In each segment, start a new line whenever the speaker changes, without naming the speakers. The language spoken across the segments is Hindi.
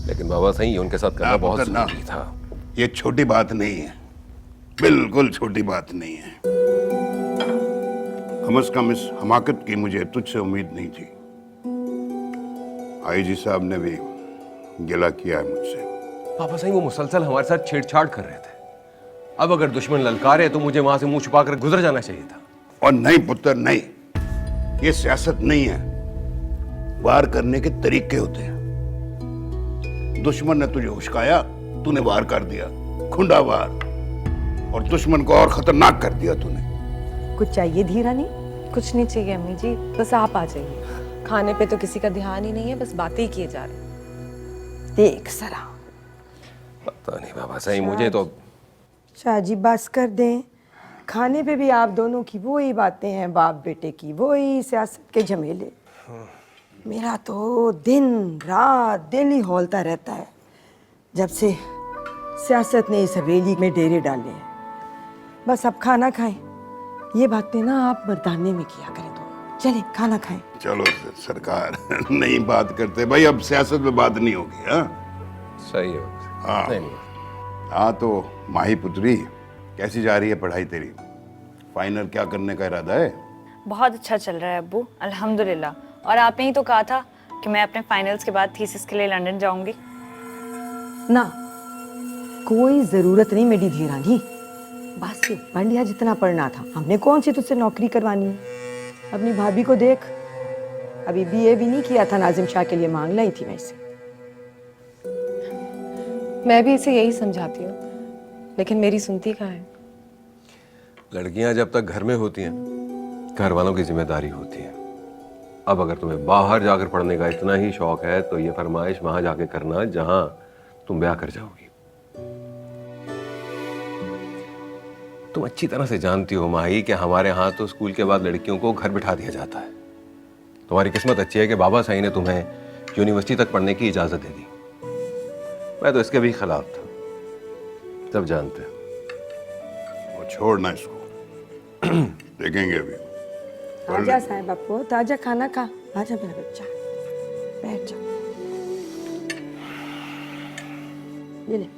लेकिन बाबा सही उनके साथ करना बहुत जरूरी था।
ये छोटी बात नहीं है, बिल्कुल छोटी बात नहीं है। कम से कम इस हमाकत की मुझे तुझसे उम्मीद नहीं थी। आईजी साहब ने भी गिला किया है मुझसे।
पापा सही वो मुसलसल हमारे साथ छेड़छाड़ कर रहे थे। अब अगर दुश्मन ललकारे तो मुझे वहां से मुंह छुपाकर गुजर जाना चाहिए था।
और नहीं पुत्र नहीं, ये सियासत नहीं है, वार करने के तरीके होते हैं। दुश्मन ने तुझे उश्काया, तूने वार कर दिया, खुंडा वार, और दुश्मन को और खतरनाक कर दिया तूने।
कुछ चाहिए धीरानी?
कुछ नहीं चाहिए अम्मी जी, बस आप आ जाइए। खाने पे तो किसी का ध्यान ही नहीं है, बस बातें ही किए जा रहे।
देख सरा,
पता नहीं बाबा सही मुझे तो।
शाहजी बस कर दें, खाने पे भी आप दोनों की वही बातें हैं, बाप बेटे की वही सियासत के झमेले। मेरा तो दिन रात दिल ही हौलता रहता है जब से सियासत ने इस हवेली में डेरे डाले हैं। बस अब खाना खाएं, ये बातें ना आप मर्दाने में किया करें। तो चले खाना खाएं।
चलो सरकार नहीं बात करते भाई, अब सियासत में बात नहीं होगी। हाँ
सही है।
हाँ
नहीं।
हाँ, तो माही पुत्री कैसी जा रही है पढ़ाई तेरी? फाइनल क्या करने का इरादा है?
बहुत अच्छा चल रहा है अब्बू, अल्हम्दुलिल्लाह। और आपने ही तो कहा था कि मैं अपने फाइनल्स के बाद थीसिस के लिए लंदन जाऊंगी।
ना कोई जरूरत नहीं मेरी धीरानी, बस पढ़ लिया जितना पढ़ना था। हमने कौन सी तुझसे नौकरी करवानी है? अपनी भाभी को देख, अभी बीए भी नहीं किया था, नाजिम शाह के लिए मांग लाई थी मैं इसे।
मैं भी इसे यही समझाती हूँ, लेकिन मेरी सुनती कहाँ है।
लड़कियां जब तक घर में होती हैं, घर वालों की जिम्मेदारी होती है। अब अगर तुम्हें बाहर जाकर पढ़ने का इतना ही शौक है तो ये फरमाइश वहां जाके करना जहां तुम ब्याह कर जाओगी। तुम अच्छी तरह से जानती हो माही कि हमारे यहाँ तो स्कूल के बाद लड़कियों को घर बिठा दिया जाता है। तुम्हारी किस्मत अच्छी है कि बाबा साईं ने तुम्हें यूनिवर्सिटी तक पढ़ने की इजाजत दे दी। मैं तो इसके भी खिलाफ था, सब जानते हैं।
वो छोड़ना इसको, देखेंगे अभी।
आजा साहब बापू, ताजा खाना खा। आजा मेरा बच्चा, बैठ जा। ये ले।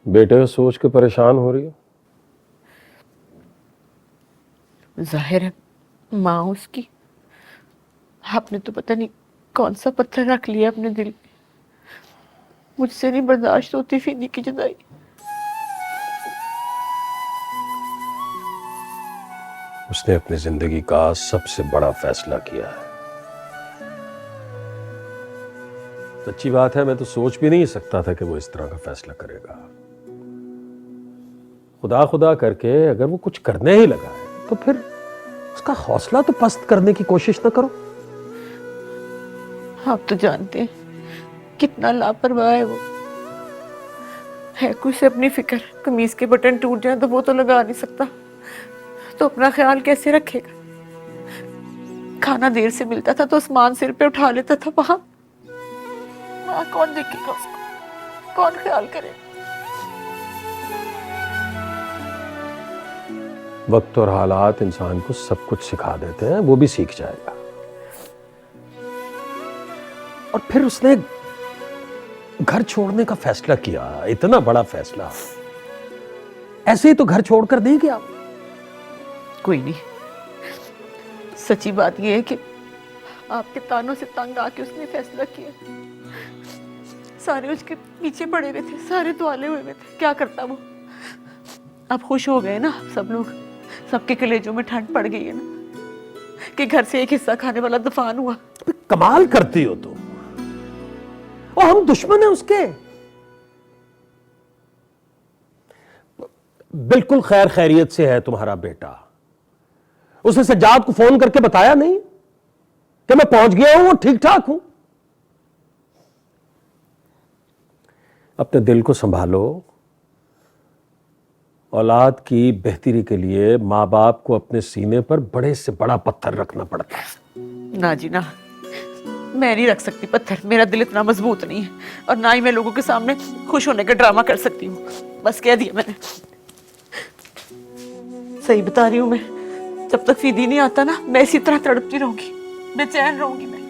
बेटे को सोच के परेशान हो रही हो?
जाहिर है माँ उसकी, आपने तो पता नहीं कौन सा पत्थर रख लिया अपने दिल में। मुझसे नहीं बर्दाश्त होती फीनी की जुदाई।
उसने अपनी जिंदगी का सबसे बड़ा फैसला किया है। अच्छी बात है, मैं तो सोच भी नहीं सकता था कि वो इस तरह का फैसला करेगा। खुदा खुदा करके अगर वो कुछ करने ही लगा है तो फिर उसका हौसला तो पस्त करने की कोशिश ना करो।
आप तो जानते हैं कितना लापरवाह है वो। है कुछ से अपनी फिक्र, कमीज के बटन टूट जाए तो वो तो लगा नहीं सकता, तो अपना ख्याल कैसे रखेगा? खाना देर से मिलता था तो सामान सिर पे उठा लेता था। वहां कौन देखेगा उसको, कौन ख्याल करे?
वक्त और हालात इंसान को सब कुछ सिखा देते हैं, वो भी सीख जाएगा। और फिर उसने घर छोड़ने का फैसला किया, इतना बड़ा फैसला। ऐसे ही तो घर छोड़कर नहीं गया।
कोई नहीं, सच्ची बात यह है कि आपके तानों से तंग आके उसने फैसला किया। सारे उसके पीछे पड़े हुए थे, सारे दुआले हुए थे, क्या करता वो? अब खुश हो गए ना सब लोग, सबके कलेजों में ठंड पड़ गई है ना कि घर से एक हिस्सा खाने वाला दफान हुआ।
कमाल करती हो तुम। और हम दुश्मन हैं उसके? बिल्कुल खैर खैरियत से है तुम्हारा बेटा। उसने सज्जाद को फोन करके बताया नहीं कि मैं पहुंच गया हूं, ठीक ठाक हूं?
अपने दिल को संभालो। औलाद की बेहतरी के लिए माँ बाप को अपने सीने पर बड़े से बड़ा पत्थर रखना पड़ता है।
ना जी ना, मैं नहीं रख सकती पत्थर, मेरा दिल इतना मजबूत नहीं है, और ना ही मैं लोगों के सामने खुश होने का ड्रामा कर सकती हूँ। बस कह दिया मैंने। सही बता रही हूँ मैं, जब तक फीदी नहीं आता ना, मैं इसी तरह तड़पती रहूंगी, बेचैन रहूंगी मैं।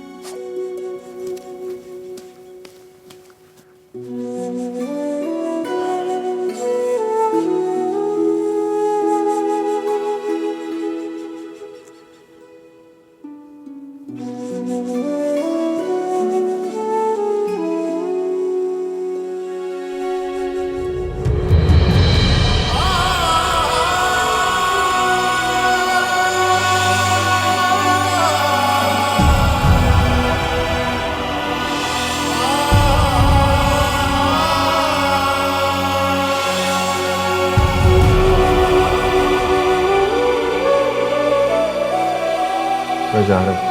मैं जा रहा हूँ।